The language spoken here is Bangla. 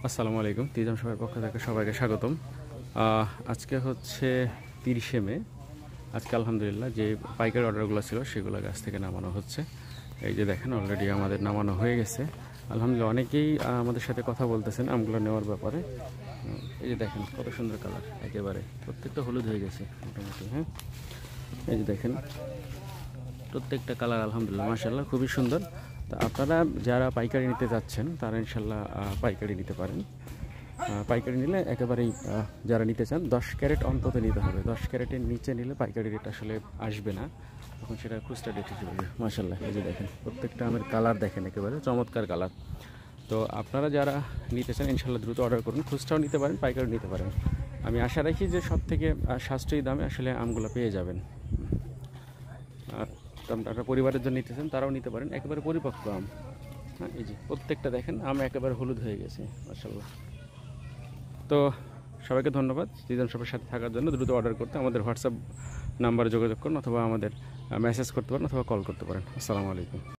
আসসালামু আলাইকুম। তিজাম সবার পক্ষ থেকে সবাইকে স্বাগতম। আজকে হচ্ছে 30শে মে। আজকে আলহামদুলিল্লাহ যে পাইকারি অর্ডারগুলো ছিল সেগুলো গাছ থেকে নামানো হচ্ছে। এই যে দেখেন অলরেডি আমাদের নামানো হয়ে গেছে। আলহামদুলিল্লাহ অনেকেই আমাদের সাথে কথা বলতেছেন আমগুলো নেওয়ার ব্যাপারে। এই যে দেখেন কত সুন্দর কালার, একেবারে প্রত্যেকটা হলুদ হয়ে গেছে মোটামুটি। হ্যাঁ, এই যে দেখেন প্রত্যেকটা কালার আলহামদুলিল্লাহ মাশাআল্লাহ খুবই সুন্দর। তো আপনারা যারা পাইকারি নিতে যাচ্ছেন তারা ইনশাল্লাহ পাইকারি নিতে পারেন। পাইকারি নিলে একেবারেই যারা নিতে চান 10 ক্যারেট অন্তত নিতে হবে। 10 ক্যারেটের নিচে নিলে পাইকারি রেট আসলে আসবে না, তখন সেটা খুচরা রেট হিসেবে মাশাআল্লাহ। এই যে দেখেন প্রত্যেকটা আমের কালার দেখেন, একেবারে চমৎকার কালার। তো আপনারা যারা নিতে চান ইনশাল্লাহ দ্রুত অর্ডার করুন। খুচরাও নিতে পারেন, পাইকারি নিতে পারেন। আমি আশা রাখি যে সব থেকে সাশ্রয়ী দামে আসলে আমগুলো পেয়ে যাবেন। আর আপনারা পরিবারের জন্য নিতেছেন তারাও নিতে পারেন, একেবারে পরিপক্ক আম। হ্যাঁ, এই যে প্রত্যেকটা দেখেন আম একেবারে হলুদ হয়ে গেছে মাশাআল্লাহ। তো সবাইকে ধন্যবাদ তিজাম শপের সাথে থাকার জন্য। দ্রুত অর্ডার করতে আমাদের হোয়াটসঅ্যাপ নাম্বারে যোগাযোগ করুন, অথবা আমাদের মেসেজ করতে পারেন, অথবা কল করতে পারেন। আসসালামু আলাইকুম।